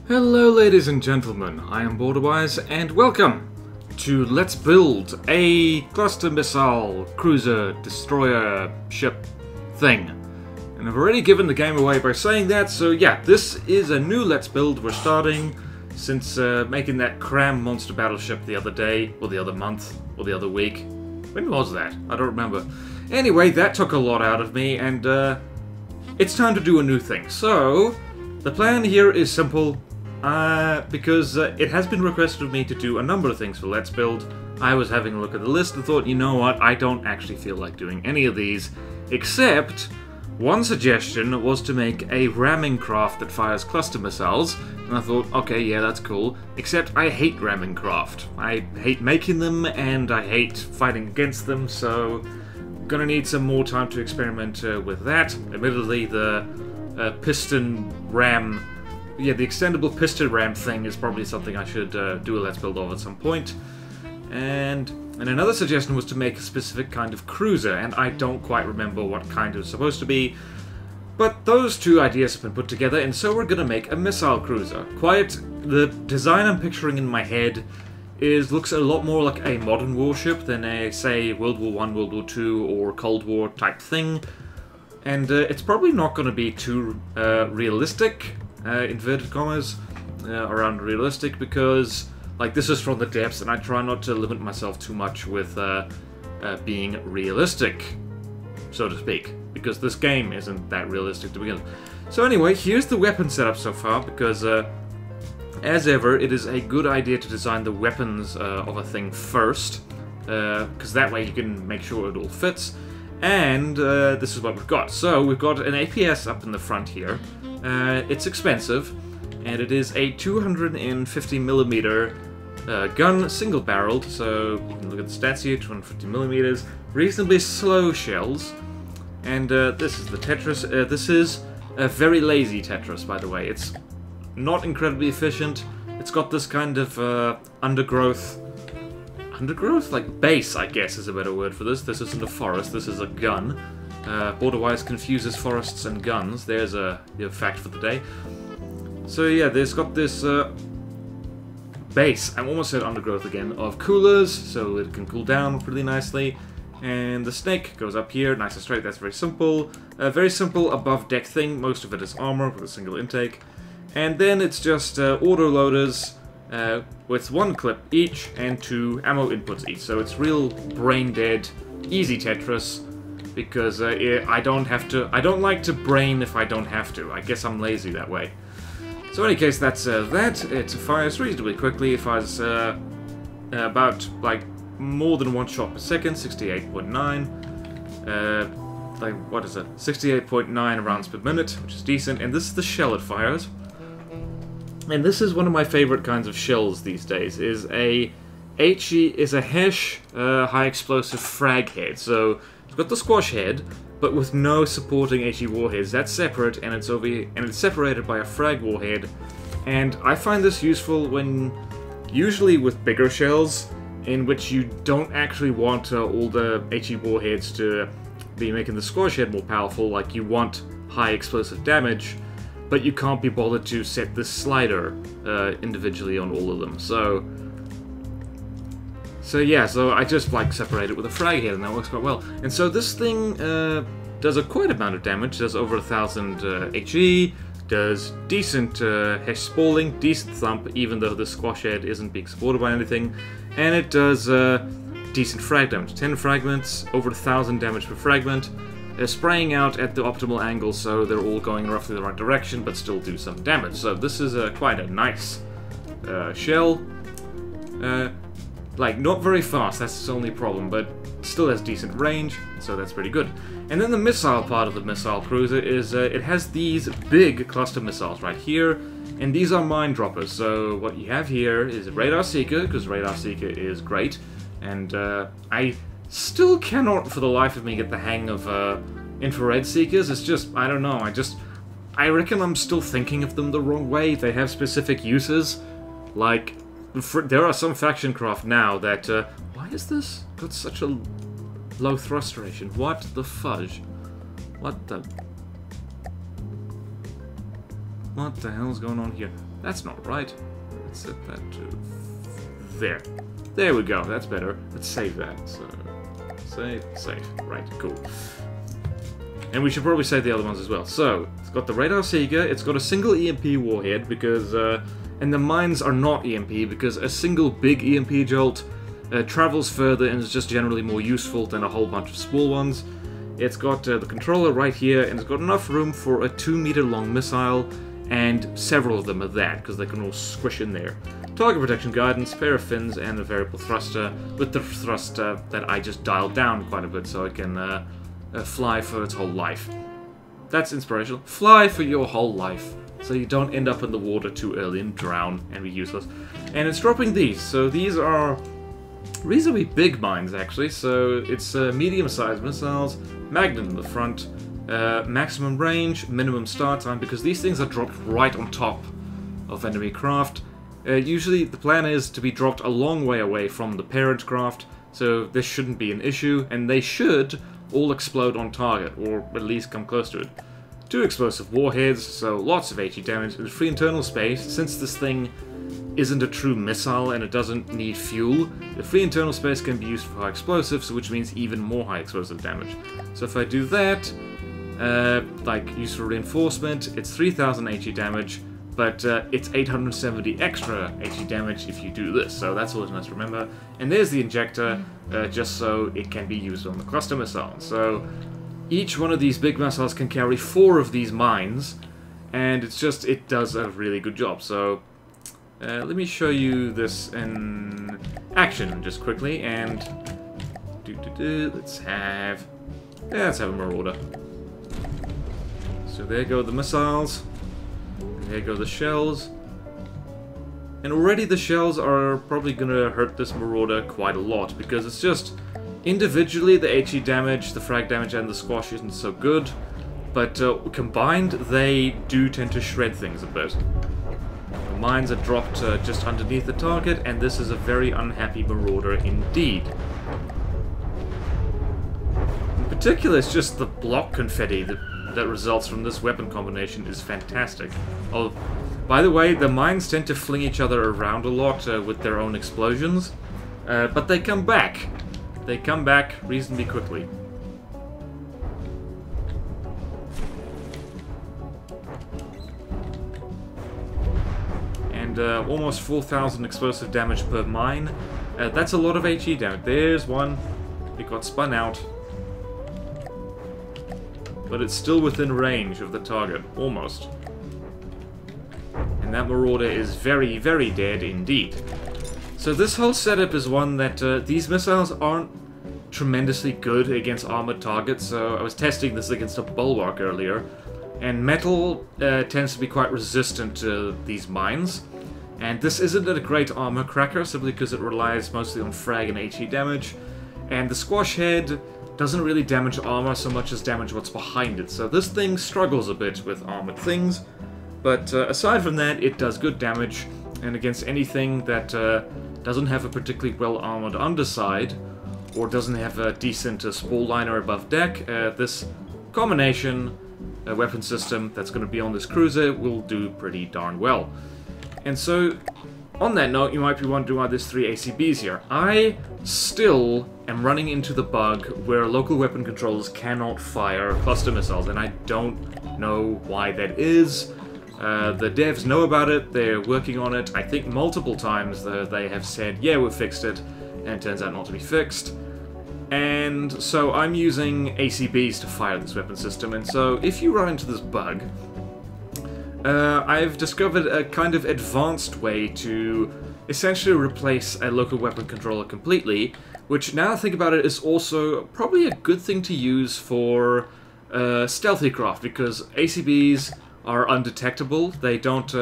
Hello ladies and gentlemen, I am BorderWise and welcome to Let's Build a Cluster Missile Cruiser Destroyer Ship thing. And I've already given the game away by saying that, so yeah, this is a new Let's Build we're starting since making that cram monster battleship the other day, or the other month, or the other week. When was that? I don't remember. Anyway, that took a lot out of me and it's time to do a new thing. So, the plan here is simple. Because it has been requested of me to do a number of things for Let's Build. I was having a look at the list and thought, you know what, I don't actually feel like doing any of these, except one suggestion was to make a ramming craft that fires cluster missiles, and I thought, okay, yeah, that's cool, except I hate ramming craft. I hate making them, and I hate fighting against them, so I'm gonna need some more time to experiment with that. Admittedly, the piston ram... Yeah, the extendable piston ram thing is probably something I should do a Let's Build of at some point. And another suggestion was to make a specific kind of cruiser, and I don't quite remember what kind it was supposed to be. But those two ideas have been put together, and so we're gonna make a missile cruiser. The design I'm picturing in my head looks a lot more like a modern warship than a, say, World War I, World War II, or Cold War type thing. And it's probably not gonna be too realistic. Inverted commas around realistic, because like this is from the depths and I try not to limit myself too much with being realistic, so to speak, because this game isn't that realistic to begin with. So anyway, here's the weapon setup so far, because as ever it is a good idea to design the weapons of a thing first, because that way you can make sure it all fits. And this is what we've got. So we've got an APS up in the front here. It's expensive, and it is a 250mm gun, single-barreled, so you can look at the stats here, 250mm, reasonably slow shells, and this is the Tetris. This is a very lazy Tetris, by the way. It's not incredibly efficient. It's got this kind of undergrowth? Like base, I guess is a better word for this. This isn't a forest, this is a gun. BorderWise confuses forests and guns. There's a fact for the day. So yeah, there's got this base, I almost said undergrowth again, of coolers, so it can cool down pretty nicely. And the snake goes up here, nice and straight, that's very simple. Very simple above deck thing, most of it is armor with a single intake. And then it's just auto-loaders with one clip each and 2 ammo inputs each. So it's real brain-dead, easy Tetris. Because I don't like to brain if I don't have to. I guess I'm lazy that way. So in any case, that's that. It fires reasonably quickly. It fires about, like, more than 1 shot per second, 68.9. Like, what is it? 68.9 rounds per minute, which is decent. And this is the shell it fires. And this is one of my favorite kinds of shells these days, is a Hesh high explosive frag head. So it's got the squash head, but with no supporting HE warheads. That's separate, and it's separated by a frag warhead. And I find this useful when, usually with bigger shells, in which you don't actually want all the HE warheads to be making the squash head more powerful. Like, you want high explosive damage, but you can't be bothered to set this slider individually on all of them. So yeah, so I just like separate it with a frag head, and that works quite well. And so this thing does quite amount of damage, does over 1,000 HE, does decent Hesh spalling, decent thump, even though the squash head isn't being supported by anything, and it does decent frag damage, 10 fragments, over 1,000 damage per fragment, spraying out at the optimal angle, so they're all going roughly the right direction, but still do some damage. So this is quite a nice shell. Like, not very fast, that's its only problem, but still has decent range, so that's pretty good. And then the missile part of the missile cruiser is, it has these big cluster missiles right here, and these are mine droppers. So what you have here is a radar seeker, because radar seeker is great, and I still cannot for the life of me get the hang of infrared seekers. It's just, I don't know, I reckon I'm still thinking of them the wrong way. They have specific uses, like... There are some faction craft now that, why is this got such a low thrust ration? What the fudge? What the... What the hell's going on here? That's not right. Let's set that to there. There we go. That's better. Let's save that. So, save. Right, cool. And we should probably save the other ones as well. So, it's got the radar seeker. It's got a single EMP warhead because, and the mines are not EMP because a single big EMP jolt travels further and is just generally more useful than a whole bunch of small ones. It's got the controller right here, and it's got enough room for a 2-meter long missile, and several of them are that, because they can all squish in there. Target protection guidance, pair of fins, and a variable thruster, with the thruster that I just dialed down quite a bit so it can fly for its whole life. That's inspirational. Fly for your whole life, so you don't end up in the water too early and drown and be useless. And it's dropping these, so these are reasonably big mines, actually. So it's medium-sized missiles, magnet in the front, maximum range, minimum start time, because these things are dropped right on top of enemy craft. Usually the plan is to be dropped a long way away from the parent craft, so this shouldn't be an issue, and they should all explode on target, or at least come close to it. 2 explosive warheads, so lots of HE damage. In free internal space, since this thing isn't a true missile and it doesn't need fuel, the free internal space can be used for high explosives, which means even more high explosive damage. So if I do that, like useful reinforcement, it's 3000 HE damage, but it's 870 extra HE damage if you do this, so that's always nice to remember. And there's the injector, just so it can be used on the cluster missile. So each one of these big missiles can carry 4 of these mines, and it does a really good job. So let me show you this in action just quickly, and let's have a Marauder. So there go the missiles, and there go the shells, and already the shells are probably gonna hurt this Marauder quite a lot, because it's just individually the HE damage, the frag damage, and the squash isn't so good, but combined they do tend to shred things a bit. Mines are dropped just underneath the target, and this is a very unhappy Marauder indeed. In particular, it's just the block confetti that results from this weapon combination is fantastic. Oh, by the way, the mines tend to fling each other around a lot with their own explosions, but they come back. They come back reasonably quickly. Almost 4,000 explosive damage per mine. That's a lot of HE damage. There's one. It got spun out. But it's still within range of the target. Almost. And that Marauder is very, very dead indeed. So this whole setup is one that these missiles aren't tremendously good against armored targets. So I was testing this against a bulwark earlier. And metal tends to be quite resistant to these mines. And this isn't a great armor cracker, simply because it relies mostly on frag and HE damage. And the squash head doesn't really damage armor so much as damage what's behind it. So this thing struggles a bit with armored things. But aside from that, it does good damage. And against anything that doesn't have a particularly well-armored underside, or doesn't have a decent spall liner above deck, this combination weapon system that's going to be on this cruiser will do pretty darn well. And so, on that note, you might be wondering why there's 3 ACBs here. I still am running into the bug where local weapon controllers cannot fire cluster missiles, and I don't know why that is. The devs know about it, they're working on it. I think multiple times they have said, yeah, we've fixed it, and it turns out not to be fixed. And so I'm using ACBs to fire this weapon system, and so if you run into this bug, I've discovered a kind of advanced way to essentially replace a local weapon controller completely, which, now I think about it, is also probably a good thing to use for stealthy craft, because ACBs are undetectable. They don't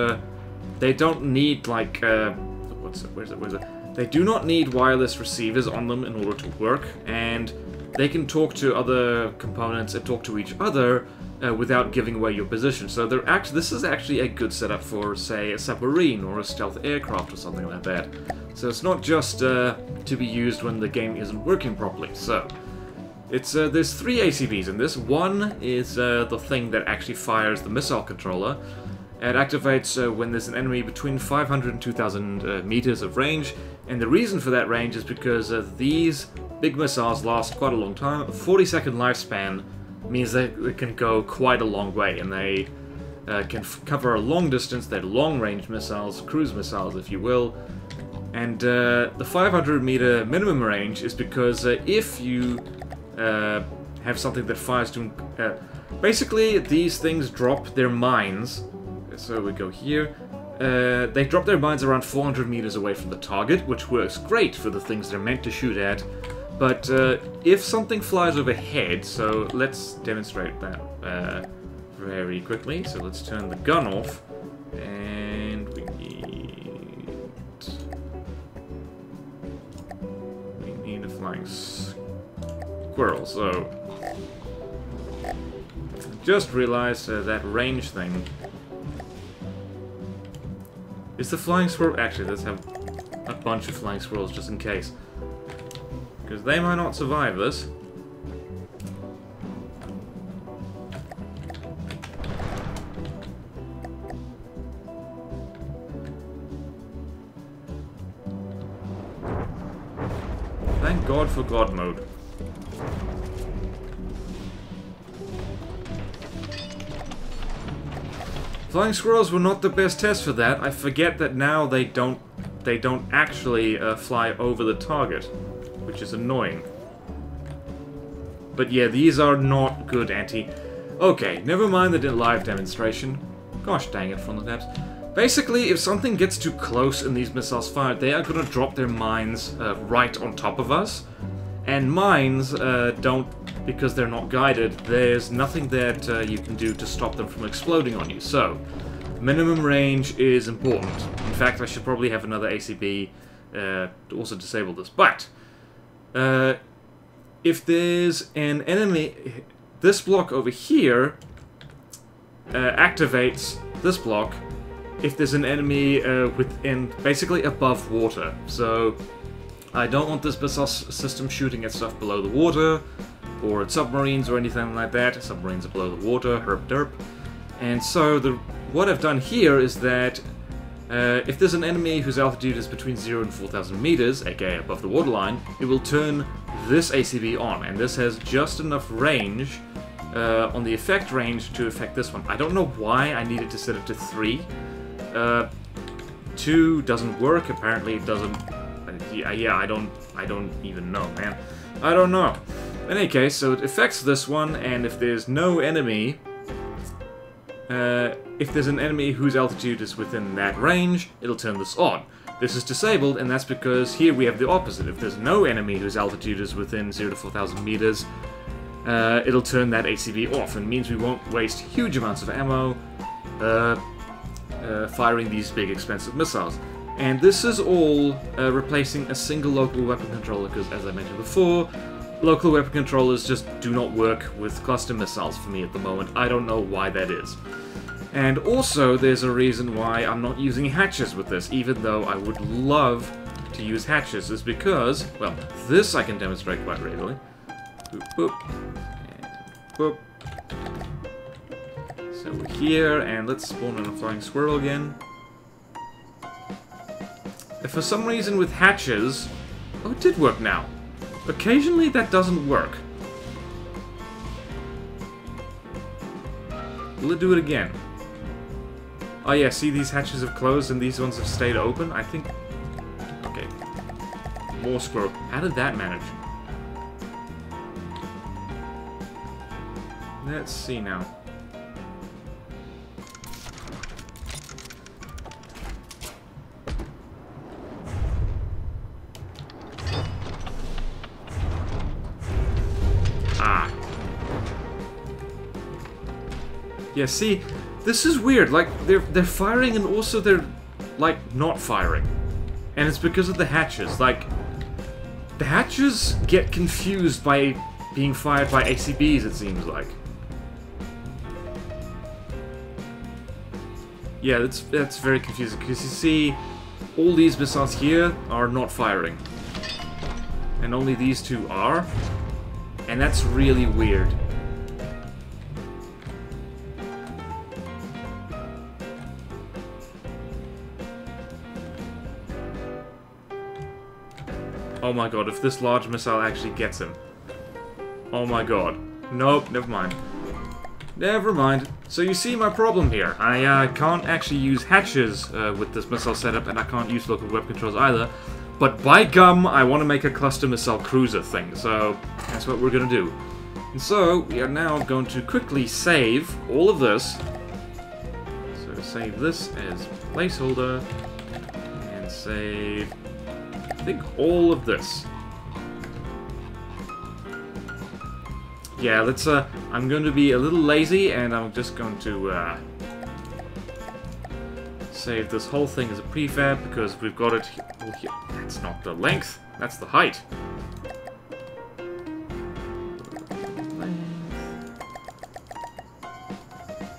need, like, where's it? They do not need wireless receivers on them in order to work, and they can talk to other components and talk to each other without giving away your position. So this is actually a good setup for, say, a submarine or a stealth aircraft or something like that. So it's not just to be used when the game isn't working properly. So there's 3 ACBs in this. One is the thing that actually fires the missile controller, It activates when there's an enemy between 500 and 2000 meters of range, and the reason for that range is because these big missiles last quite a long time. A 40-second lifespan means that they can go quite a long way, and they can cover a long distance. They're long-range missiles, cruise missiles, if you will. And the 500-meter minimum range is because if you have something that fires to... basically, these things drop their mines. So we go here. They drop their mines around 400 meters away from the target, which works great for the things they're meant to shoot at. But if something flies overhead, so let's demonstrate that very quickly. So let's turn the gun off, and we need a flying squirrel. So just realized that range thing. Is the flying squirrel... Actually, let's have a bunch of flying squirrels just in case. Because they might not survive this. Thank God for God mode. Flying squirrels were not the best test for that. I forget that now they don't actually fly over the target, which is annoying. But yeah, these are not good anti... Okay, never mind the live demonstration. Gosh dang it, from the tabs. Basically, if something gets too close and these missiles fire, they are gonna drop their mines right on top of us. And mines don't... Because they're not guided, there's nothing that you can do to stop them from exploding on you. So, minimum range is important. In fact, I should probably have another ACB to also disable this. But, if there's an enemy... This block over here activates this block if there's an enemy within... Basically above water. So, I don't want this missile system shooting at stuff below the water, or at submarines or anything like that. Submarines are below the water, herp derp. And so what I've done here is that if there's an enemy whose altitude is between 0 and 4,000 meters, aka above the waterline, it will turn this ACB on, and this has just enough range on the effect range to affect this one. I don't know why I needed to set it to 3. 2 doesn't work, apparently it doesn't... yeah, I don't even know, man. I don't know. In any case, so it affects this one, and if there's no enemy... if there's an enemy whose altitude is within that range, it'll turn this on. This is disabled, and that's because here we have the opposite. If there's no enemy whose altitude is within 0 to 4,000 meters, it'll turn that ACB off, and means we won't waste huge amounts of ammo firing these big expensive missiles. And this is all replacing a single local weapon controller, because as I mentioned before, local weapon controllers just do not work with cluster missiles for me at the moment. I don't know why that is. And also, there's a reason why I'm not using hatches with this, even though I would love to use hatches, is because, well, this I can demonstrate quite readily. Boop, boop, and boop. So we're here, and let's spawn on a flying squirrel again. If for some reason with hatches... Oh, it did work now. Occasionally that doesn't work. Will it do it again? Oh yeah, see, these hatches have closed and these ones have stayed open? I think... Okay. More squirrel. How did that manage? Let's see now. Yeah, see, this is weird. Like, they're firing and also they're, like, not firing. And it's because of the hatches. Like, the hatches get confused by being fired by ACBs, it seems like. Yeah, that's very confusing, because you see, all these missiles here are not firing. And only these two are. And that's really weird. Oh my god, if this large missile actually gets him. Oh my god. Nope, never mind. Never mind. So you see my problem here. I can't actually use hatches with this missile setup, and I can't use local web controls either. But by gum, I want to make a cluster missile cruiser thing, so that's what we're gonna do. And so, we are now going to quickly save all of this. So save this as placeholder, and save, I think, all of this. Yeah, let's, I'm going to be a little lazy, and I'm just going to, save this whole thing as a prefab, because we've got it here. That's not the length, that's the height.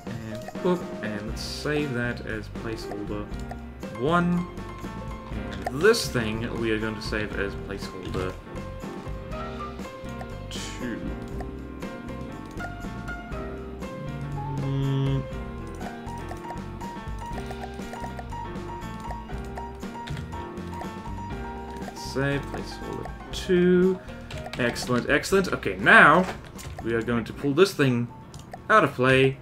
And boop, and let's save that as placeholder 1. And this thing we are going to save as placeholder 2. Save placeholder 2. Excellent, excellent. Okay, now we are going to pull this thing out of play,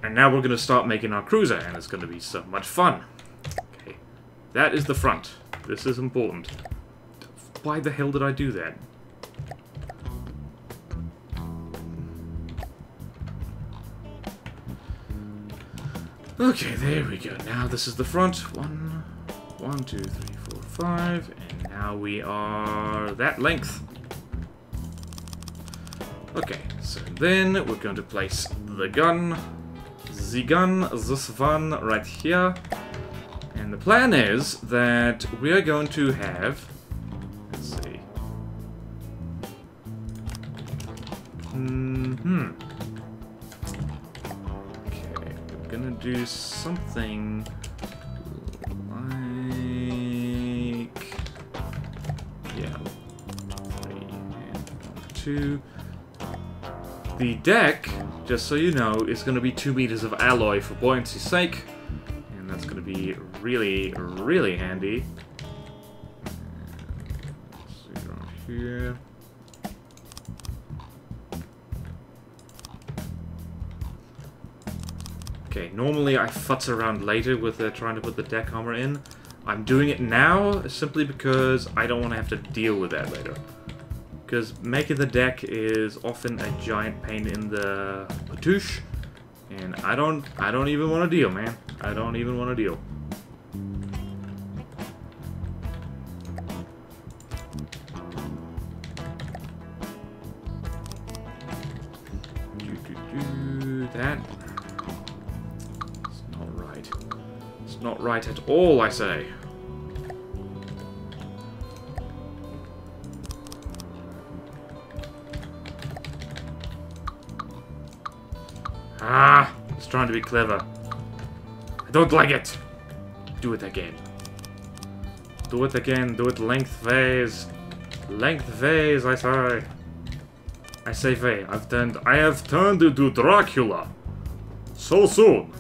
and now we're going to start making our cruiser, and it's going to be so much fun. Okay, that is the front. This is important. Why the hell did I do that? Okay, there we go. Now this is the front. 1, 2, 3, 4, 5, and now we are that length. Okay, so then we're going to place the gun, this one right here. And the plan is that we are going to have, let's see. Okay, we're gonna do something like, yeah, 3 and 2. The deck, just so you know, is going to be 2 meters of alloy for buoyancy's sake, and that's going to be really, really handy. Let's see around here. Okay, normally I futz around later with trying to put the deck armor in. I'm doing it now simply because I don't want to have to deal with that later. Because making the deck is often a giant pain in the patouche, and I don't even want to deal, man. I don't even want to deal. That. It's not right. It's not right at all, I say. Ah, it's trying to be clever. I don't like it. Do it again. Do it again. Do it lengthways. Lengthways, I say. I say way. I have turned into Dracula. So soon.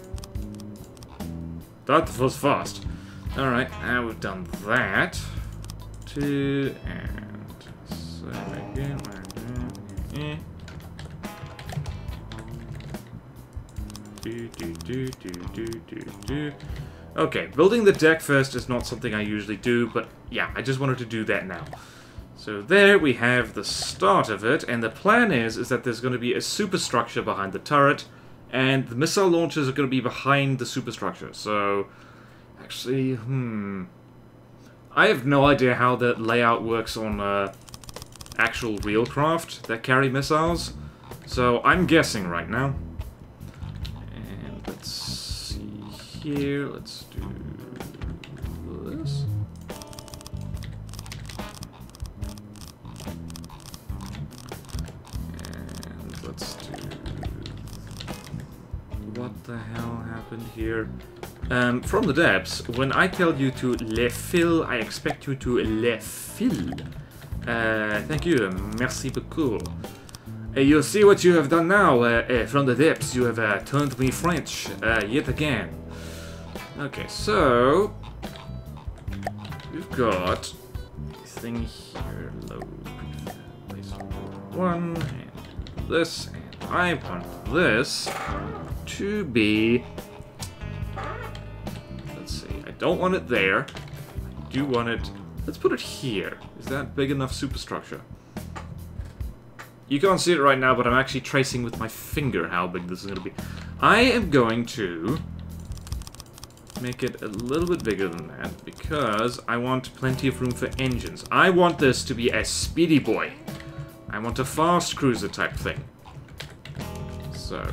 That was fast. Alright, now we've done that. 2 and so again. Okay, building the deck first is not something I usually do, but yeah, I just wanted to do that now. So there we have the start of it, and the plan is that there's going to be a superstructure behind the turret, and the missile launchers are going to be behind the superstructure. So, actually, I have no idea how the layout works on actual real craft that carry missiles, so I'm guessing right now. Let's see here, let's do this. And let's do... What the hell happened here? From the depths, when I tell you to le fill, I expect you to le fill. Thank you, merci beaucoup. You see what you have done now, from the depths, you have turned me French, yet again. Okay, so... We've got this thing here, load place one, and this, and I want this to be, let's see, I don't want it there, I do want it, let's put it here. Is that big enough superstructure? You can't see it right now, but I'm actually tracing with my finger how big this is going to be. I am going to make it a little bit bigger than that, because I want plenty of room for engines. I want this to be a speedy boy. I want a fast cruiser type thing. So,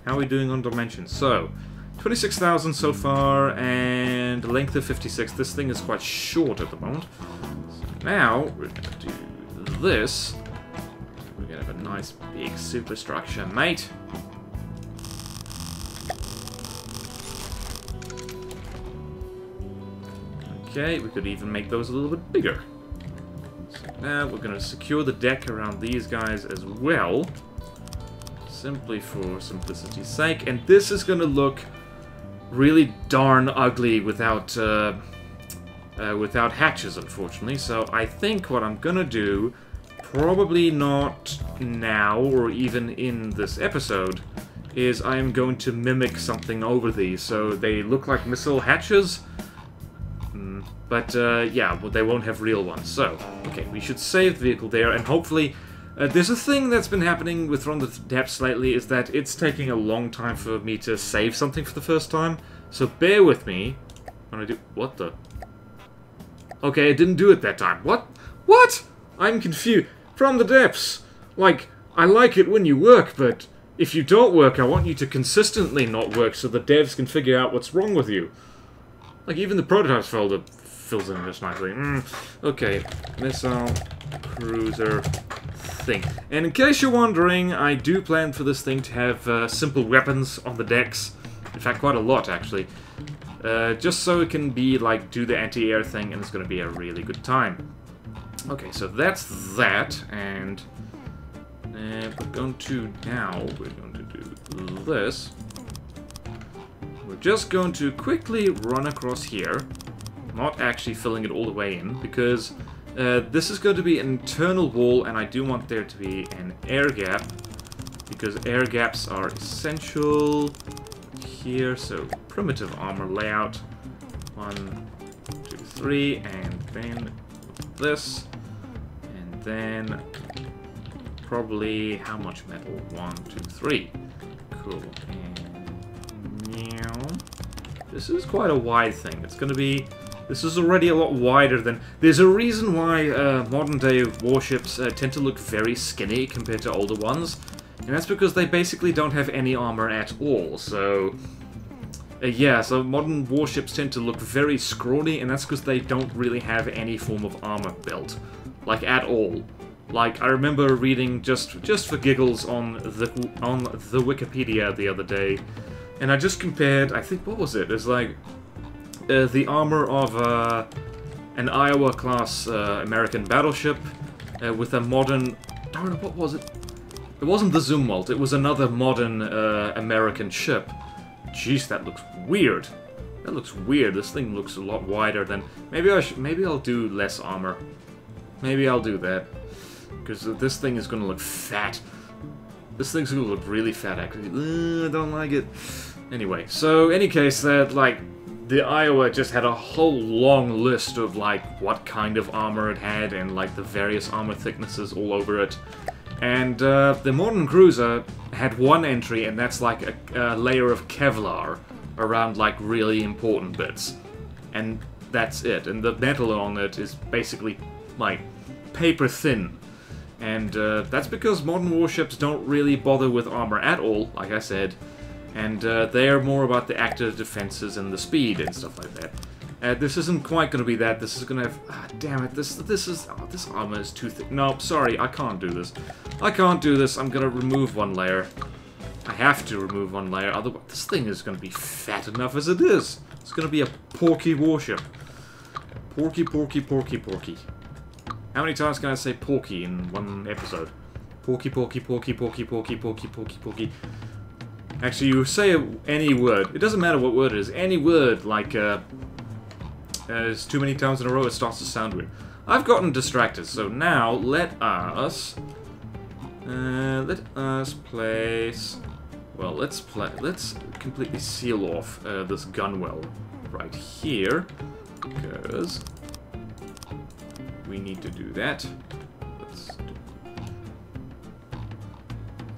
how are we doing on dimensions? So, 26,000 so far, and length of 56. This thing is quite short at the moment. So now, we're going to do this. We're going to have a nice big superstructure, mate. Okay, we could even make those a little bit bigger. So now we're going to secure the deck around these guys as well. Simply for simplicity's sake. And this is going to look really darn ugly without without hatches, unfortunately. So I think what I'm going to do, probably not now or even in this episode, is I am going to mimic something over these. So they look like missile hatches. But, yeah, well, they won't have real ones. So, okay, we should save the vehicle there, and hopefully... there's a thing that's been happening with From the Depths lately, is that it's taking a long time for me to save something for the first time. So bear with me when I do... What the... Okay, I didn't do it that time. What? What? I'm confused. From the Depths. Like, I like it when you work, but if you don't work, I want you to consistently not work so the devs can figure out what's wrong with you. Like, even the prototypes folder fills in just nicely. Okay, missile, cruiser, thing. And in case you're wondering, I do plan for this thing to have simple weapons on the decks. In fact, quite a lot, actually. Just so it can be, like, do the anti-air thing, and it's going to be a really good time. Okay, so that's that, and we're going to do this. We're just going to quickly run across here, not actually filling it all the way in, because this is going to be an internal wall, and I do want there to be an air gap, because air gaps are essential here. So primitive armor layout, 1, 2, 3, and then this, and then probably how much metal? 1, 2, 3. Cool. This is quite a wide thing. It's going to be... This is already a lot wider than... There's a reason why modern-day warships tend to look very skinny compared to older ones. And that's because they basically don't have any armor at all. So... yeah, so modern warships tend to look very scrawny, and that's because they don't really have any form of armor built. Like, at all. Like, I remember reading just for giggles on the Wikipedia the other day, and I just compared, I think, what was it? It's like the armor of an Iowa-class American battleship with a modern... I don't know, what was it? It wasn't the Zumwalt, it was another modern American ship. Jeez, that looks weird. That looks weird. This thing looks a lot wider than... Maybe I'll do less armor. Maybe I'll do that. Because this thing is going to look fat. This thing's going to look really fat, actually. I don't like it. Anyway, so, any case, like, the Iowa just had a whole long list of, like, what kind of armor it had, and, like, the various armor thicknesses all over it. And, the modern cruiser had one entry, and that's, like, a layer of Kevlar around, like, really important bits. And that's it. And the metal on it is basically, like, paper thin. And that's because modern warships don't really bother with armor at all, like I said, and they're more about the active defenses and the speed and stuff like that. This isn't quite going to be that. This is going to have... Ah, damn it, this armor is too thick. No, sorry, I can't do this. I can't do this. I'm going to remove one layer. I have to remove one layer, otherwise this thing is going to be fat enough as it is. It's going to be a porky warship. Porky, porky, porky, porky. How many times can I say porky in one episode? Porky, porky, porky, porky, porky, porky, porky, porky. Actually, you say any word. It doesn't matter what word it is. Any word, like, as too many times in a row it starts to sound weird. I've gotten distracted, so now let us place... Well, let's completely seal off this gun well right here, because we need to do that. Let's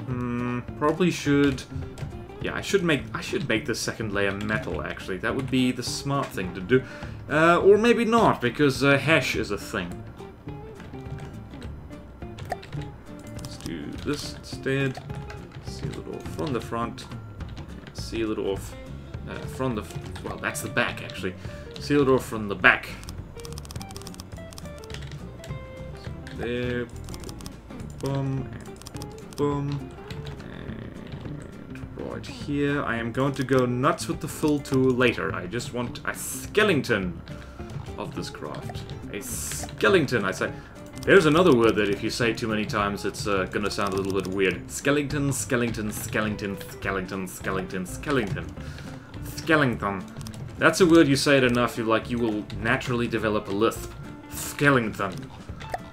do... probably should... Yeah, I should make the second layer metal, actually. That would be the smart thing to do. Or maybe not, because hash is a thing. Let's do this instead. Seal it off from the front. And seal it off from the... Well, that's the back, actually. Seal it off from the back. So there. Boom. And boom. Right here, I am going to go nuts with the fill tool later. I just want a skeleton of this craft. A skeleton, I say. There's another word that if you say too many times, it's gonna sound a little bit weird. Skeleton, skeleton, skeleton, skeleton, skeleton, skeleton. Skeleton. That's a word you say it enough, you will naturally develop a lisp. Skeleton.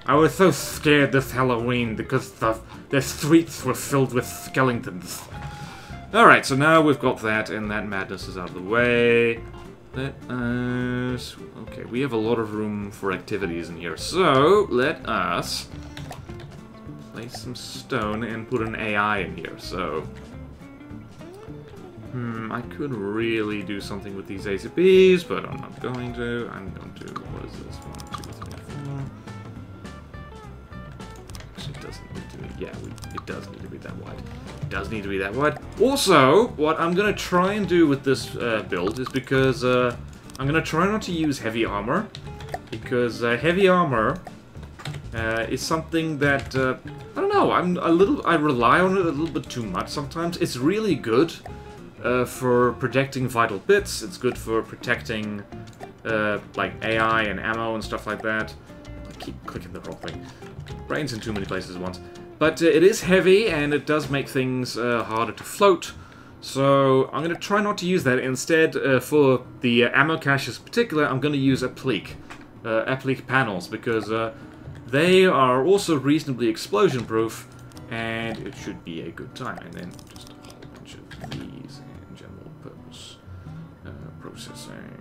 I was so scared this Halloween because the streets were filled with skeletons. Alright, so now we've got that, and that madness is out of the way. Let us... Okay, we have a lot of room for activities in here, so let us place some stone and put an AI in here, so... I could really do something with these ACPs, but I'm not going to. I'm going to... What is this? 1, 2, 3, 4... Actually, it doesn't need to be... Yeah, it does need to be that wide. Does need to be that wide. Also, what I'm gonna try and do with this build is because I'm gonna try not to use heavy armor, because heavy armor is something that I don't know. I rely on it a little bit too much sometimes. It's really good for protecting vital bits. It's good for protecting like AI and ammo and stuff like that. I keep clicking the wrong thing. Brain's in too many places at once. But it is heavy, and it does make things harder to float, so I'm going to try not to use that. Instead, for the ammo caches in particular, I'm going to use applique panels, because they are also reasonably explosion-proof, and it should be a good time. And then just a whole bunch of these in general purpose processing.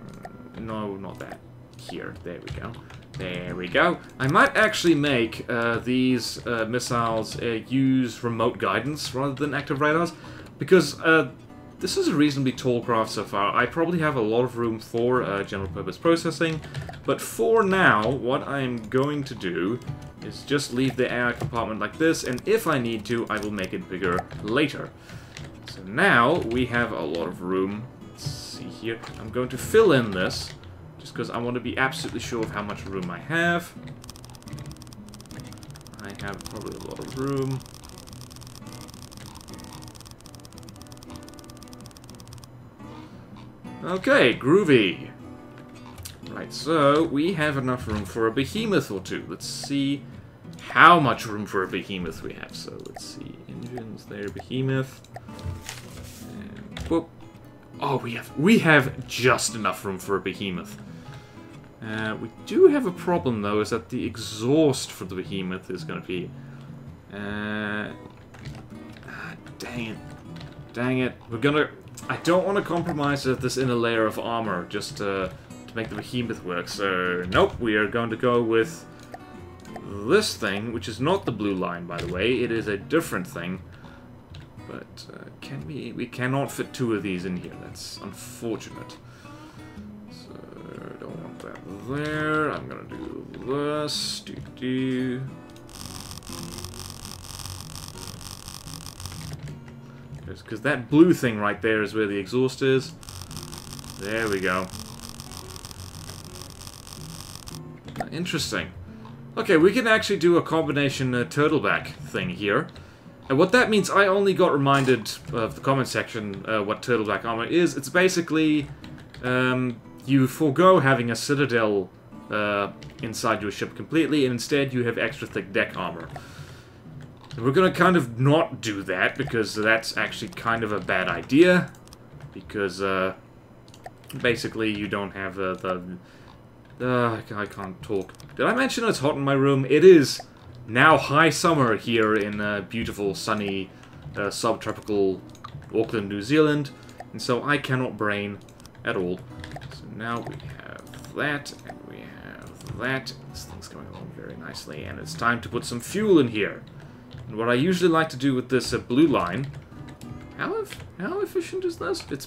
No, not that. Here, there we go. There we go. I might actually make these missiles use remote guidance rather than active radars, because this is a reasonably tall craft so far. I probably have a lot of room for general purpose processing, but for now, what I'm going to do is just leave the AI compartment like this, and if I need to, I will make it bigger later. So now we have a lot of room. Let's see here. I'm going to fill in this, just because I want to be absolutely sure of how much room I have. I have probably a lot of room. Okay, groovy. Right, so we have enough room for a behemoth or two. Let's see how much room for a behemoth we have. So let's see, engines there, behemoth. And whoop. Oh, we have just enough room for a behemoth. We do have a problem, though, is that the exhaust for the behemoth is going to be... dang it. Dang it. We're going to... I don't want to compromise this inner layer of armor just to make the behemoth work, so... Nope, we are going to go with this thing, which is not the blue line, by the way. It is a different thing. But can we... We cannot fit two of these in here. That's unfortunate. Don't want that there. I'm gonna do this. Because that blue thing right there is where the exhaust is. There we go. Interesting. Okay, we can actually do a combination turtleback thing here. And what that means, I only got reminded of the comment section what turtleback armor is. It's basically... you forego having a citadel inside your ship completely, and instead you have extra thick deck armor. And we're going to kind of not do that, because that's actually kind of a bad idea. Because, basically, you don't have the I can't talk. Did I mention it's hot in my room? It is now high summer here in beautiful, sunny, subtropical Auckland, New Zealand. And so I cannot brain at all. So now we have that, and we have that. This thing's going along very nicely, and it's time to put some fuel in here. And what I usually like to do with this blue line... How efficient is this? This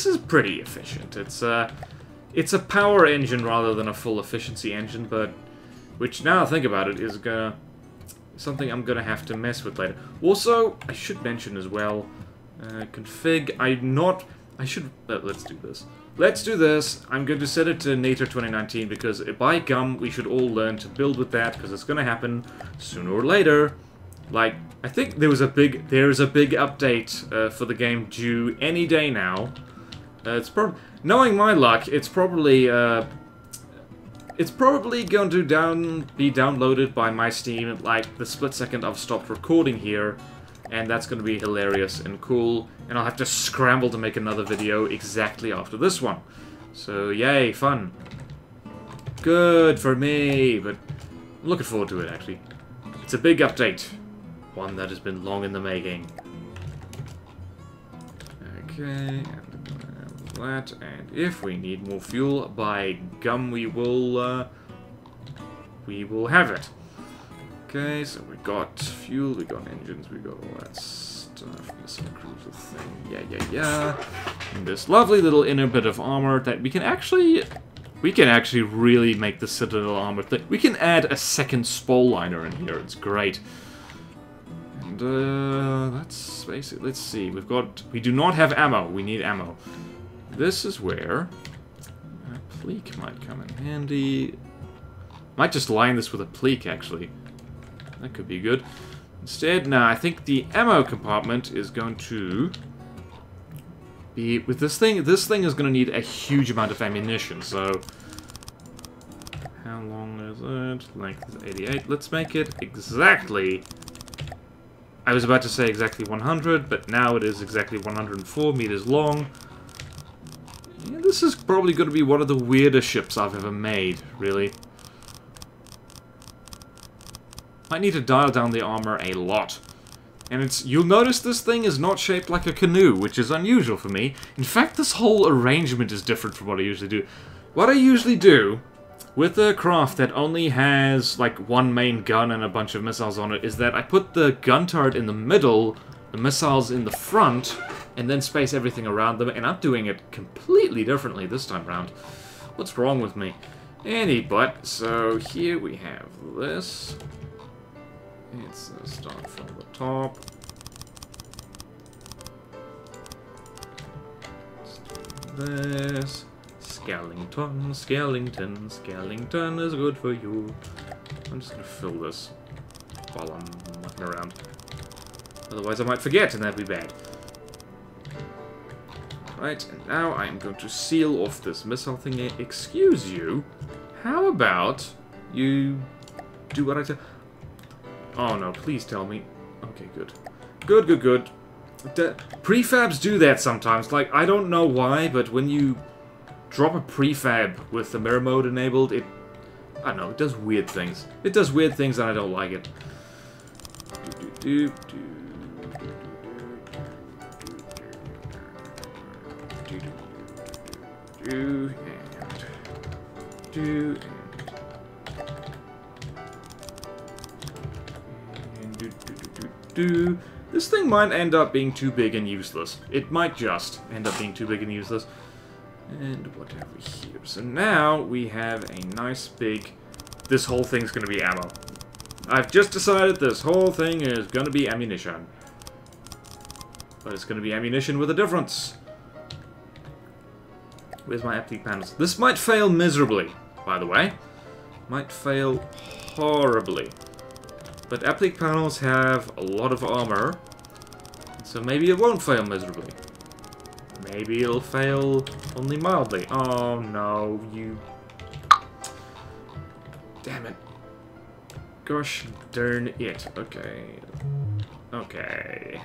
is pretty efficient. It's a power engine rather than a full efficiency engine, but which now I think about it is something I'm gonna have to mess with later. Also, I should mention as well, config. Let's do this. Let's do this. I'm going to set it to Nature 2019 because by gum we should all learn to build with that because it's gonna happen sooner or later. Like, I think there is a big update for the game due any day now. Knowing my luck, it's probably going to be downloaded by my Steam at like the split second I've stopped recording here, and that's going to be hilarious and cool. And I'll have to scramble to make another video exactly after this one. So yay, fun! Good for me, but I'm looking forward to it actually. It's a big update. One that has been long in the making. Okay, and that, and if we need more fuel, by gum we will have it. Okay, so we got fuel, we got engines, we got all that stuff, missile cruiser thing, yeah. And this lovely little inner bit of armor that we can actually really make the Citadel armor thing. We can add a second spole liner in here, it's great. That's basically, let's see, we do not have ammo, we need ammo. This is where a pleek might come in handy. Might just line this with a pleek, actually. That could be good. Instead, nah, I think the ammo compartment is going to be, with this thing is going to need a huge amount of ammunition, so... How long is it? Length is 88. Let's make it exactly... I was about to say exactly 100, but now it is exactly 104 meters long. Yeah, this is probably going to be one of the weirdest ships I've ever made, really. I need to dial down the armor a lot. And you'll notice this thing is not shaped like a canoe, which is unusual for me. In fact, this whole arrangement is different from what I usually do. What I usually do with a craft that only has, like, one main gun and a bunch of missiles on it, is that I put the gun turret in the middle, the missiles in the front, and then space everything around them, and I'm doing it completely differently this time around. What's wrong with me? But so here we have this. It's start from the top. Let's do this. Skellington is good for you. I'm just gonna fill this while I'm mucking around. Otherwise I might forget and that'd be bad. Right, and now I'm going to seal off this missile thingy. Excuse you, how about you do what I tell... Oh no, please tell me. Okay, good. Good. Prefabs do that sometimes. Like, I don't know why, but when you drop a prefab with the mirror mode enabled, I don't know, it does weird things. It does weird things and I don't like it. This thing might end up being too big and useless. It might just end up being too big and useless. And whatever here. So now we have a nice big... This whole thing's going to be ammo. I've just decided this whole thing is going to be ammunition. But it's going to be ammunition with a difference. Where's my aptitude panels? This might fail miserably, by the way. Might fail horribly. But aptitude panels have a lot of armor. So maybe it won't fail miserably. Maybe it'll fail only mildly. Oh no, you... Damn it. Gosh darn it. Okay. Okay.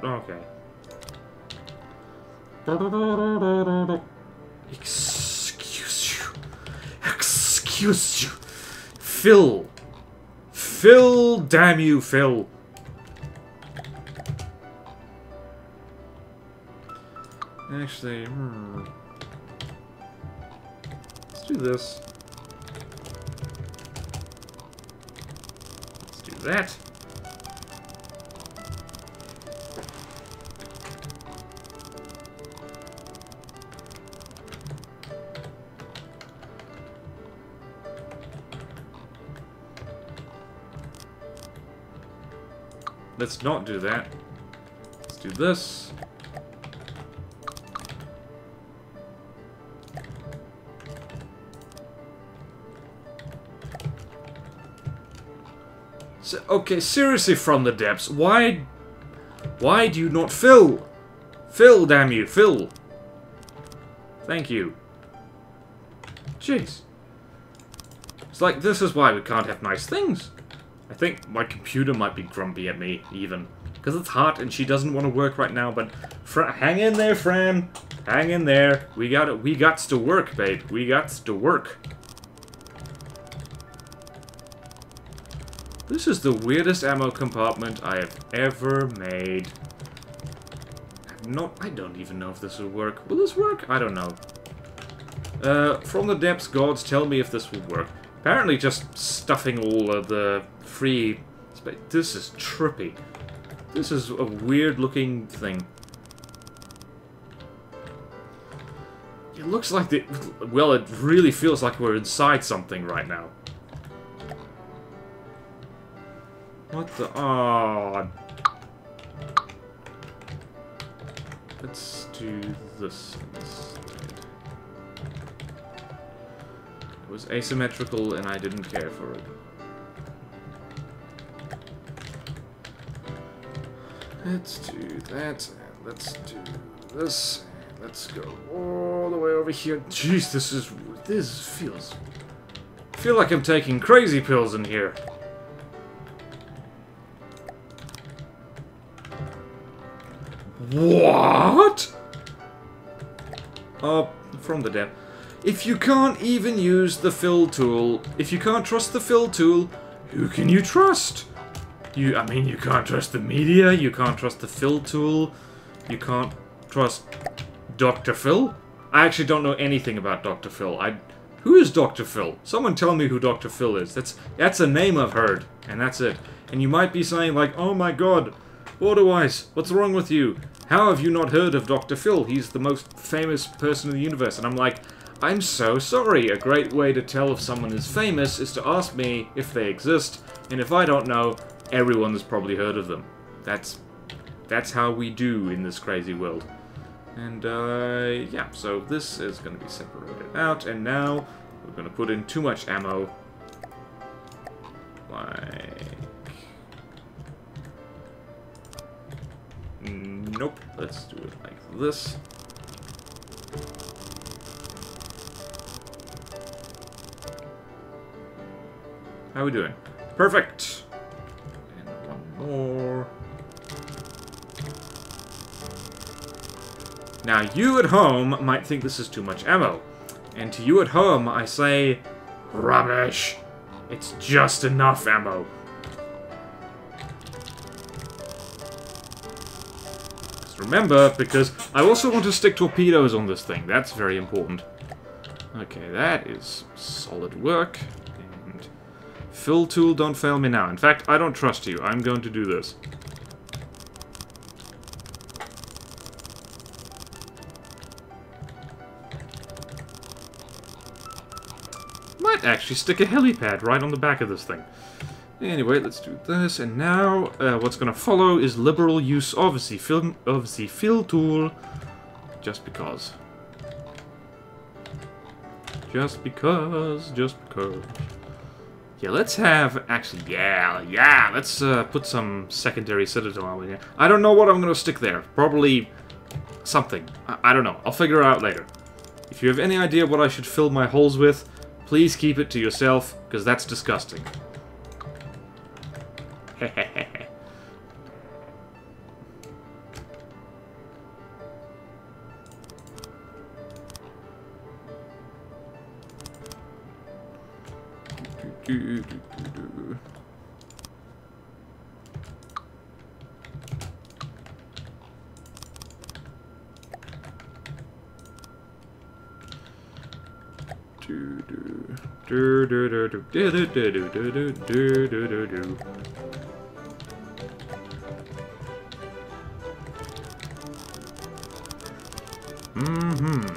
Okay. Excuse you. Excuse you. Phil. Phil, damn you, Phil. Actually, let's do this. Let's do that. Let's not do that. Let's do this. So, okay, seriously, from the depths, why do you not fill? Fill, damn you, fill. Thank you. Jeez. It's like, this is why we can't have nice things. I think my computer might be grumpy at me, even. Because it's hot and she doesn't want to work right now, but... hang in there, Fran. Hang in there. We gots to work, babe. We gots to work. This is the weirdest ammo compartment I have ever made. I don't even know if this will work. Will this work? I don't know. From the depths, gods, tell me if this will work. Apparently just stuffing all of the free space. This is trippy. This is a weird looking thing. It looks like well, it really feels like we're inside something right now. What the... Oh. Let's do this instead. It was asymmetrical and I didn't care for it. Let's do that, and let's do this. Let's go all the way over here. Jeez, this feels... I feel like I'm taking crazy pills in here. What? From the depth. If you can't even use the fill tool, if you can't trust the fill tool, who can you trust? I mean, you can't trust the media, you can't trust the fill tool, you can't trust Dr. Phil? I actually don't know anything about Dr. Phil. Who is Dr. Phil? Someone tell me who Dr. Phil is. That's a name I've heard, and that's it. And you might be saying like, oh my god, BorderWise, what's wrong with you? How have you not heard of Dr. Phil? He's the most famous person in the universe. And I'm like, I'm so sorry. A great way to tell if someone is famous is to ask me if they exist. And if I don't know, everyone has probably heard of them. That's how we do in this crazy world. And, yeah, so this is going to be separated out. And now we're going to put in too much ammo. Like... Nope. Let's do it like this. How are we doing? Perfect! And one more. Now, you at home might think this is too much ammo. And to you at home, I say, rubbish! It's just enough ammo. Remember, because I also want to stick torpedoes on this thing. That's very important. Okay, that is solid work. And fill tool, don't fail me now. In fact, I don't trust you. I'm going to do this. Might actually stick a helipad right on the back of this thing. Anyway, let's do this, and now what's going to follow is liberal use of the fill tool, just because. Just because. Yeah, let's have... Actually, yeah, let's put some secondary citadel in here. I don't know what I'm going to stick there. Probably something. I don't know. I'll figure it out later. If you have any idea what I should fill my holes with, please keep it to yourself, because that's disgusting.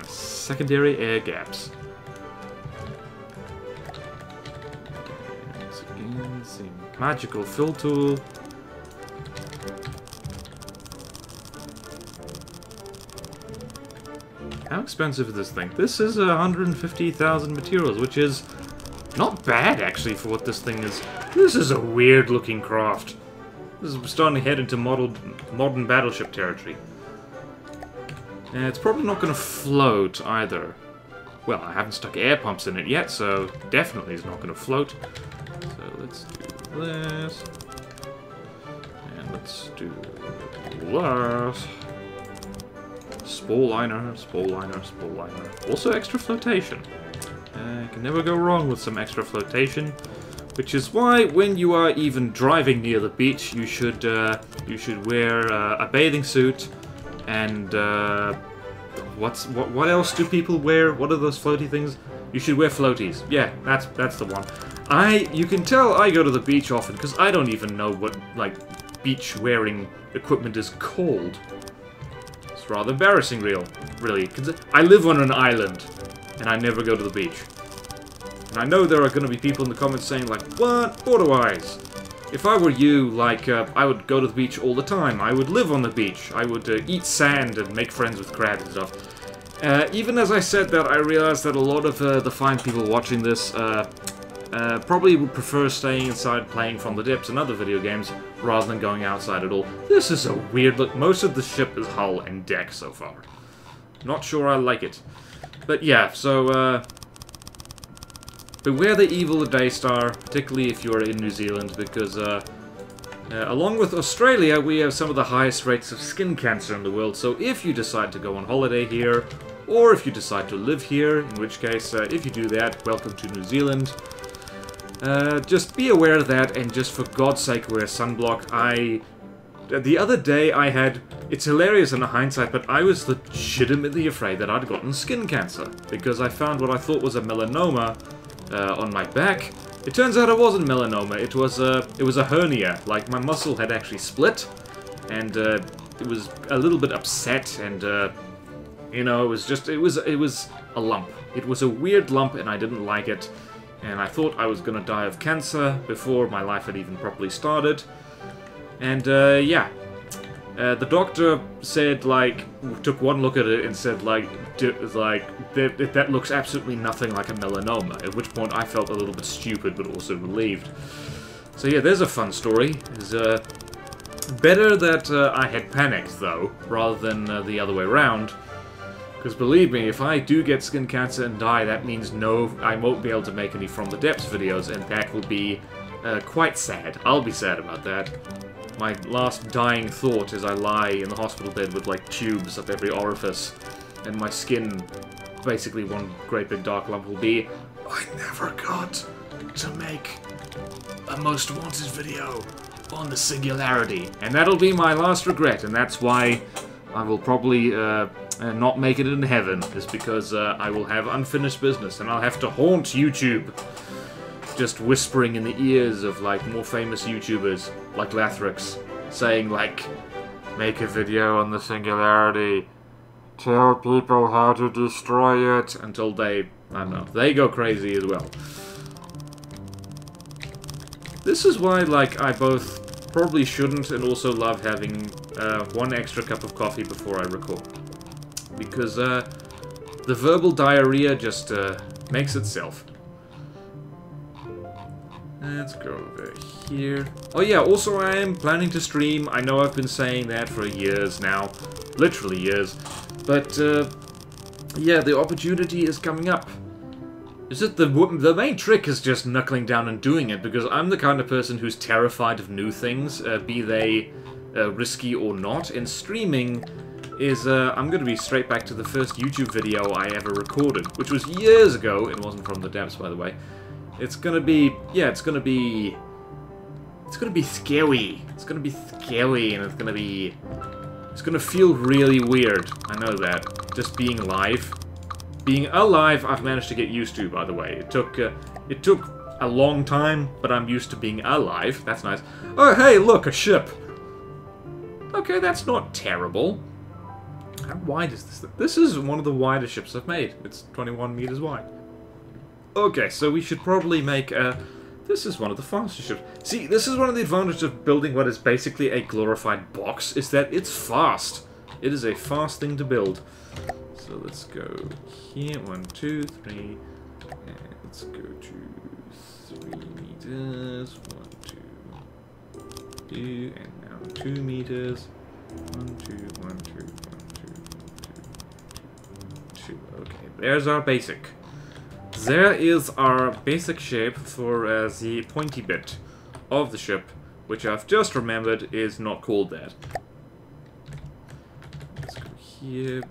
Secondary air gaps. Magical fill tool. How expensive is this thing? This is 150,000 materials, which is not bad actually for what this thing is. This is a weird looking craft. This is starting to head into modern battleship territory. And it's probably not going to float either. Well, I haven't stuck air pumps in it yet, so definitely it's not going to float. So let's do this. And let's do this. Spore liner, spore liner, spore liner. Also extra flotation. Can never go wrong with some extra flotation. Which is why, when you are even driving near the beach, you should wear a bathing suit. And what else do people wear? What are those floaty things? You should wear floaties. Yeah, that's the one. You can tell I go to the beach often because I don't even know what like beach wearing equipment is called. It's rather embarrassing, really. Cause I live on an island and I never go to the beach. And I know there are going to be people in the comments saying like, "What? BorderWise? If I were you, like, I would go to the beach all the time. I would live on the beach. I would eat sand and make friends with crabs and stuff." Even as I said that, I realized that a lot of the fine people watching this probably would prefer staying inside playing from the depths and other video games rather than going outside at all. This is a weird look. Most of the ship is hull and deck so far. Not sure I like it. But yeah, so, beware the evil of Daystar, particularly if you're in New Zealand, because along with Australia, we have some of the highest rates of skin cancer in the world. So if you decide to go on holiday here, or if you decide to live here, in which case, if you do that, welcome to New Zealand. Just be aware of that, and just for God's sake, wear sunblock. The other day I had... It's hilarious in hindsight, but I was legitimately afraid that I'd gotten skin cancer, because I found what I thought was a melanoma on my back. It turns out it wasn't melanoma, it was a hernia. Like, my muscle had actually split, and it was a little bit upset, and you know, it was a lump. It was a weird lump, and I didn't like it, and I thought I was gonna die of cancer before my life had even properly started. And yeah, the doctor said, like, took one look at it and said, like, that looks absolutely nothing like a melanoma, at which point I felt a little bit stupid, but also relieved. So yeah, there's a fun story. It's better that I had panicked, though, rather than the other way around. Because believe me, if I do get skin cancer and die, that means I won't be able to make any From the Depths videos, and that will be quite sad. I'll be sad about that. My last dying thought as I lie in the hospital bed with, like, tubes up every orifice, and my skin, basically one great big dark lump, will be, I never got to make a Most Wanted video on the Singularity. And that'll be my last regret, and that's why I will probably not make it in heaven, is because I will have unfinished business, and I'll have to haunt YouTube, just whispering in the ears of, like, more famous YouTubers, like Lathrix, saying, like, make a video on the Singularity, tell people how to destroy it, until they, I don't know, they go crazy as well. This is why, like, I both probably shouldn't and also love having one extra cup of coffee before I record. Because the verbal diarrhea just makes itself. Let's go over here. Oh yeah, also I am planning to stream. I know I've been saying that for years now. Literally years. But, yeah, the opportunity is coming up. Is it the main trick is just knuckling down and doing it, because I'm the kind of person who's terrified of new things, be they risky or not, and streaming is, I'm gonna be straight back to the first YouTube video I ever recorded, which was years ago. It wasn't from the depths, by the way. It's gonna be, yeah, it's gonna be scary. It's gonna be scary, and it's gonna feel really weird. I know that. Just being live. Being alive, I've managed to get used to, by the way. It took a long time, but I'm used to being alive. That's nice. Oh, hey, look, a ship. Okay, that's not terrible. How wide is this thing? This is one of the widest ships I've made. It's 21 meters wide. Okay, so we should probably make a... This is one of the fastest ships. See, this is one of the advantages of building what is basically a glorified box, is that it's fast. It is a fast thing to build. So let's go here, 1, 2, 3, and let's go to 3 meters, 1, 2, 2, and now 2 meters, 1, 2, 1, 2, 1, 2, 2. Okay, there's our basic. There is our basic shape for the pointy bit of the ship, which I've just remembered is not called that. Let's go here.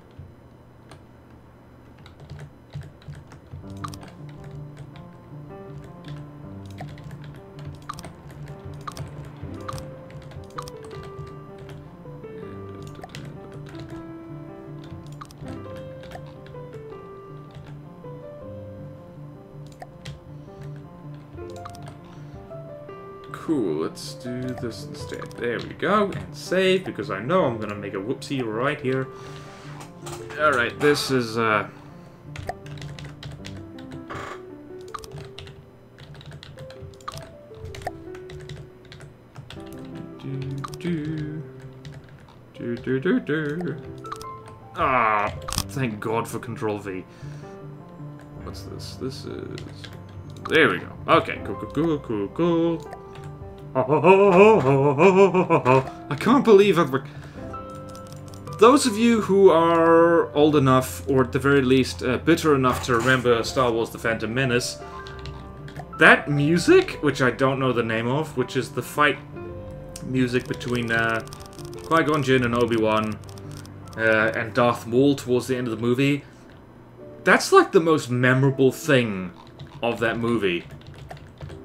Cool, let's do this instead. There we go, and save, because I know I'm gonna make a whoopsie right here. Alright, this is, Ah, thank God for Control V. What's this? This is... There we go. Okay, cool. I can't believe I've... Those of you who are old enough, or at the very least bitter enough to remember Star Wars The Phantom Menace, that music, which I don't know the name of, which is the fight music between Qui-Gon Jinn and Obi-Wan and Darth Maul towards the end of the movie, that's like the most memorable thing of that movie.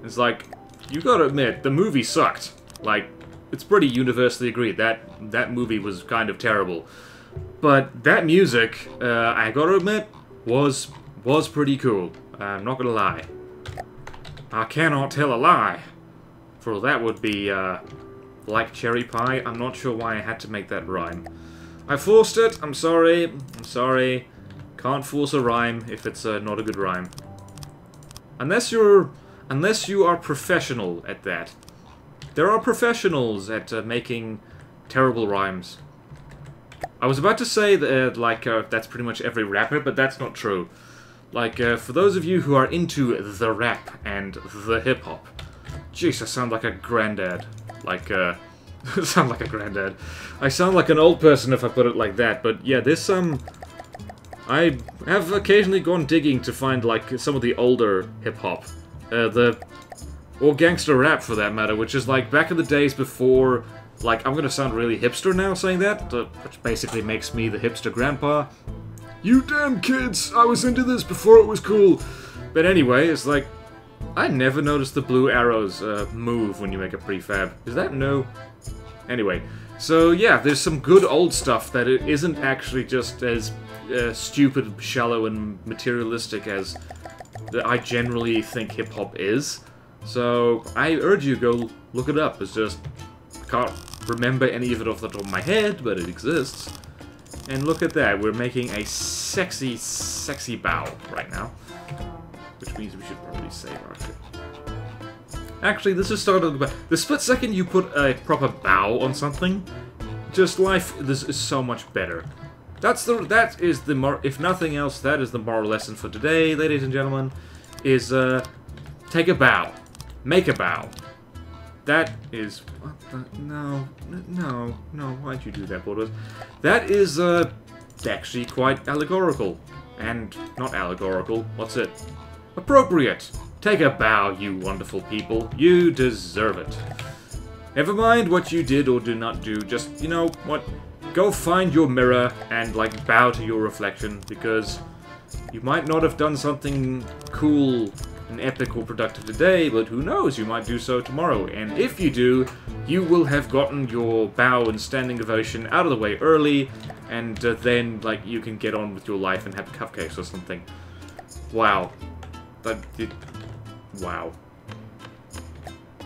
It's like... You gotta admit, the movie sucked. Like, it's pretty universally agreed that movie was kind of terrible. But that music, I gotta admit, was pretty cool. I'm not gonna lie. I cannot tell a lie. For that would be, like cherry pie. I'm not sure why I had to make that rhyme. I forced it. I'm sorry. I'm sorry. Can't force a rhyme if it's not a good rhyme. Unless you are professional at that. There are professionals at making terrible rhymes. I was about to say that, that's pretty much every rapper, but that's not true. Like, for those of you who are into the rap and the hip-hop. Jeez, I sound like a granddad. Like, sound like a granddad. I sound like an old person if I put it like that, but yeah, this, I have occasionally gone digging to find, like, some of the older hip-hop. Or gangster rap, for that matter, which is, like, back in the days before, like, I'm gonna sound really hipster now saying that, which basically makes me the hipster grandpa. You damn kids! I was into this before it was cool! But anyway, it's like, I never noticed the blue arrows, move when you make a prefab. Is that no? Anyway, so yeah, there's some good old stuff that it isn't actually just as, stupid, shallow, and materialistic as I generally think hip-hop is. So, I urge you, go look it up. It's just... I can't remember any of it off the top of my head, but it exists. And look at that, we're making a sexy, sexy bow right now. Which means we should probably save our ship. Actually, this is starting to... The split second you put a proper bow on something, just life this is so much better. That is the if nothing else, that is the moral lesson for today, ladies and gentlemen, is, take a bow. Make a bow. That is... What the... No. Why'd you do that, BorderWise? That is, actually quite allegorical. And not allegorical. What's it? Appropriate. Take a bow, you wonderful people. You deserve it. Never mind what you did or do not do. Just, you know what? Go find your mirror and, like, bow to your reflection. Because you might not have done something cool and epic or productive today, but who knows, you might do so tomorrow. And if you do, you will have gotten your bow and standing ovation out of the way early, and then, like, you can get on with your life and have cupcakes or something. Wow. Wow.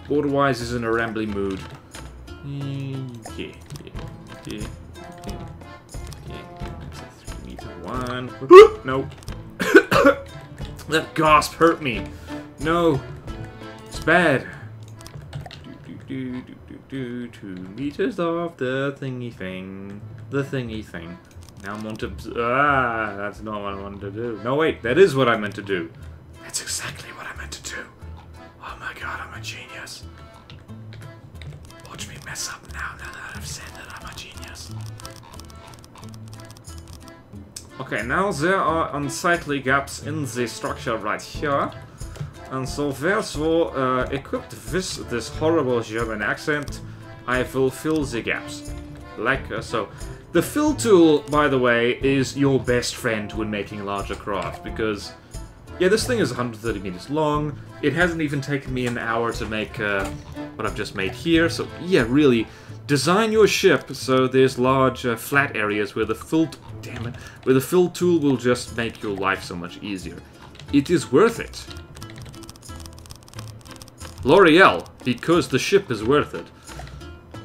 BorderWise is in a rambly mood. Yeah. That's a 3-meter one. No. That gasp hurt me. No. It's bad. 2 meters off the thingy thing. The thingy thing. Now I'm on to... that's not what I wanted to do. No, wait. That is what I meant to do. That's exactly what I meant to do. Oh my god, I'm a genius. Watch me mess up now that I've said that I'm a genius. Okay, now there are unsightly gaps in the structure right here. And so therefore, equipped with this horrible German accent, I will fill the gaps. Like so. The fill tool, by the way, is your best friend when making larger craft, because, yeah, this thing is 130 meters long. It hasn't even taken me an hour to make what I've just made here, so, yeah, really, design your ship so there's large flat areas where the fill... Damn it. Where the fill tool will just make your life so much easier. It is worth it. L'Oreal, because the ship is worth it.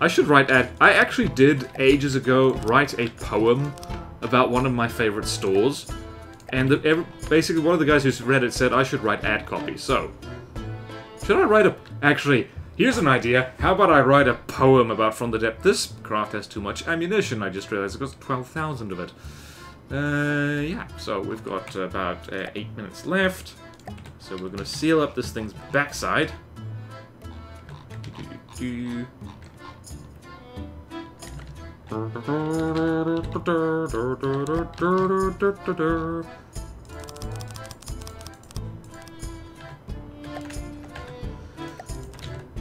I should write I actually did, ages ago, write a poem about one of my favorite stores. And basically one of the guys who's read it said I should write ad copy. So, should I write a... Actually, here's an idea. How about I write a poem about From the Depth? This craft has too much ammunition, I just realized. It costs 12,000 of it. Yeah, so we've got about 8 minutes left. So we're going to seal up this thing's backside.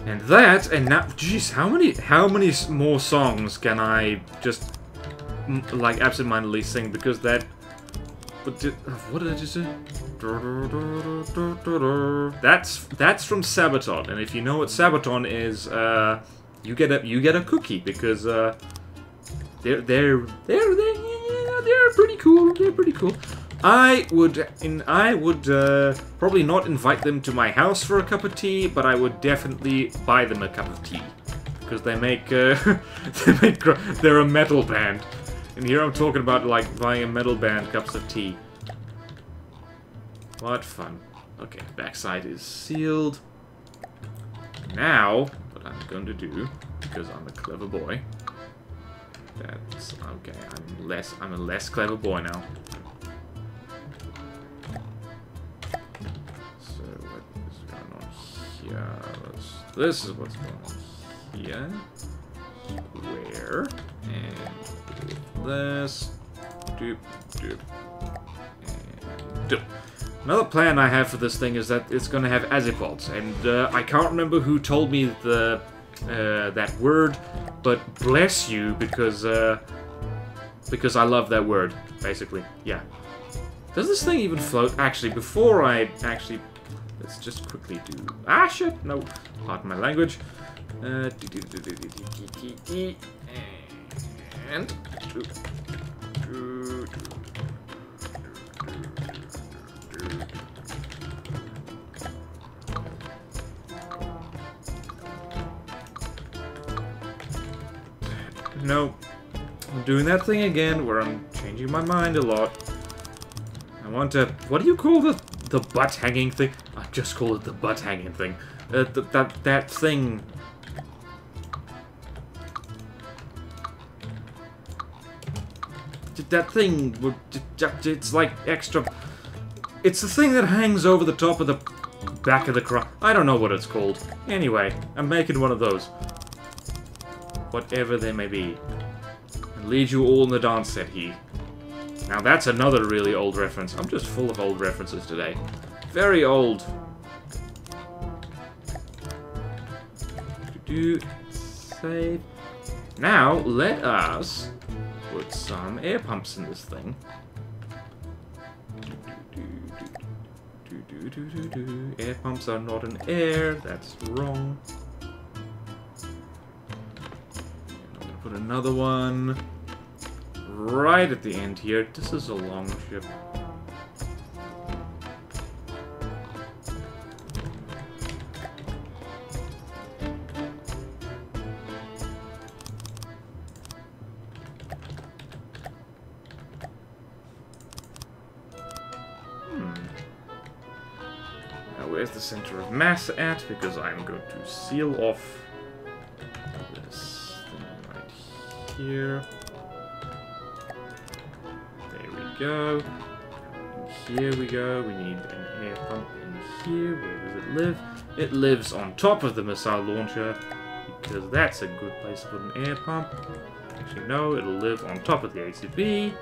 And that, and now, jeez, how many more songs can I just, like, absentmindedly sing? Because that, what did I just say? That's from Sabaton, and if you know what Sabaton is, you get a cookie, because they're pretty cool. They're pretty cool. I would probably not invite them to my house for a cup of tea, but I would definitely buy them a cup of tea, because they're a metal band, and here I'm talking about, like, buying a metal band cups of tea. What fun. Okay, backside is sealed. Now, what I'm going to do, because I'm a clever boy, that's okay. I'm a less clever boy now. So what is going on here? This is what's going on here. Square and this. Doop doop and doop. Another plan I have for this thing is that it's going to have azipods, and I can't remember who told me that word, but bless you, because I love that word, basically. Yeah. Does this thing even float? Actually, before I actually... Let's just quickly do... Ah, shit! No. Pardon my language. And... No, I'm doing that thing again where I'm changing my mind a lot. I want to... What do you call the butt hanging thing? I just call it the butt hanging thing. That thing... That thing... It's like extra... It's the thing that hangs over the top of the back of the cross. I don't know what it's called. Anyway, I'm making one of those. Whatever they may be. And lead you all in the dance, said he. Now that's another really old reference. I'm just full of old references today. Very old. Save. Now, let us put some air pumps in this thing. Air pumps are not in air. That's wrong. I'm gonna put another one right at the end here. This is a long ship. Where's the center of mass at? Because I'm going to seal off this thing right here. There we go. And here we go. We need an air pump in here. Where does it live? It lives on top of the missile launcher, because that's a good place to put an air pump. Actually, no, it'll live on top of the ACB.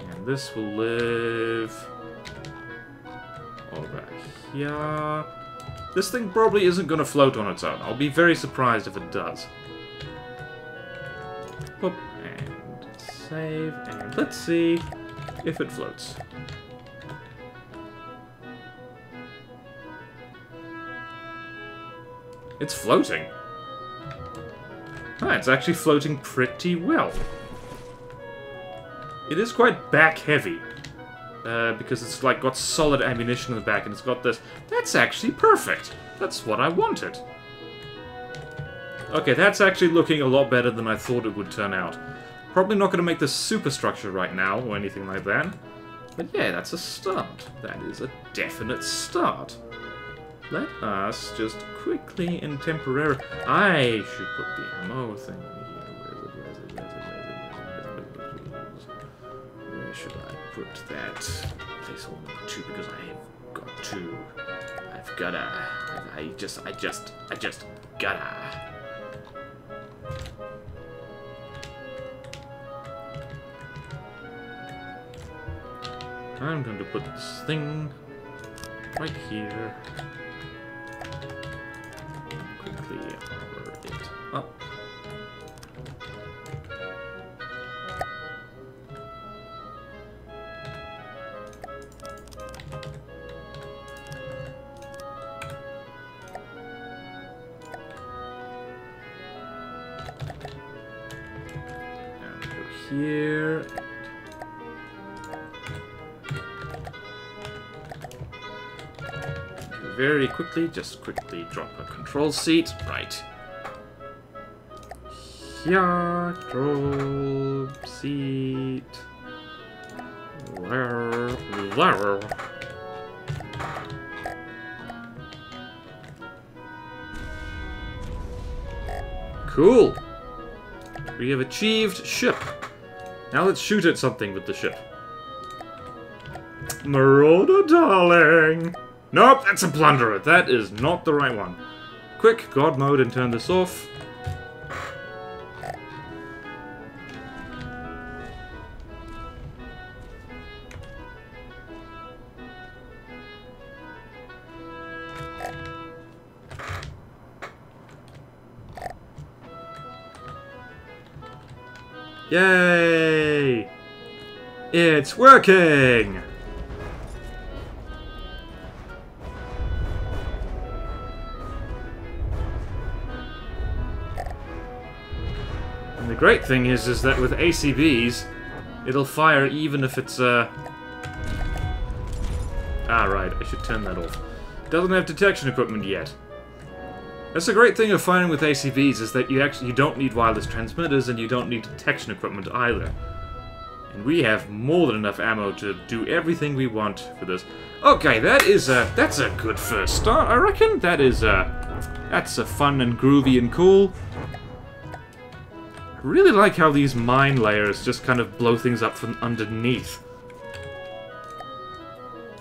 And this will live over here. This thing probably isn't going to float on its own. I'll be very surprised if it does. Boop, and save, and let's see if it floats. It's floating. Ah, it's actually floating pretty well. It is quite back-heavy. Because it's like got solid ammunition in the back, and it's got this. That's actually perfect. That's what I wanted. Okay, that's actually looking a lot better than I thought it would turn out. Probably not going to make the superstructure right now, or anything like that. But yeah, that's a start. That is a definite start. Let us just quickly and temporarily... I should put the ammo thing in here. Where should I put that? Placeholder number 2, because I have got to. I've gotta. I just gotta. I'm going to put this thing right here. Quickly power it up. Here. Very quickly, just quickly drop a control seat. Right. Here, control seat. There. Cool. We have achieved ship. Now let's shoot at something with the ship. Marauder, darling! Nope, that's a plunderer. That is not the right one. Quick, God mode and turn this off. Yay! It's working! And the great thing is that with ACBs, it'll fire even if it's, Ah, right, I should turn that off. Doesn't have detection equipment yet. That's the great thing of firing with ACBs, is that you don't need wireless transmitters and you don't need detection equipment either. And we have more than enough ammo to do everything we want for this. Okay, that's a good first start, I reckon. That's a fun and groovy and cool. I really like how these mine layers just kind of blow things up from underneath.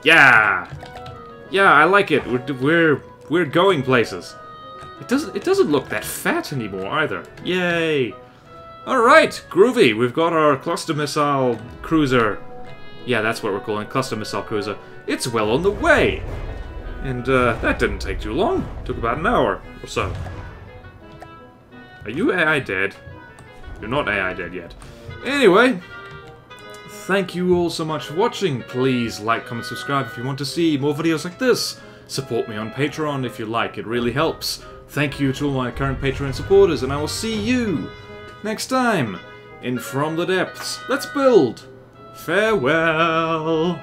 Yeah! Yeah, I like it. We're going places. It doesn't look that fat anymore either. Yay! Alright, groovy. We've got our cluster missile cruiser. Yeah, that's what we're calling cluster missile cruiser. It's well on the way. And that didn't take too long. It took about an hour or so. Are you AI dead? You're not AI dead yet. Anyway, thank you all so much for watching. Please like, comment, subscribe if you want to see more videos like this. Support me on Patreon if you like, it really helps. Thank you to all my current Patreon supporters, and I will see you next time in From the Depths. Let's build! Farewell!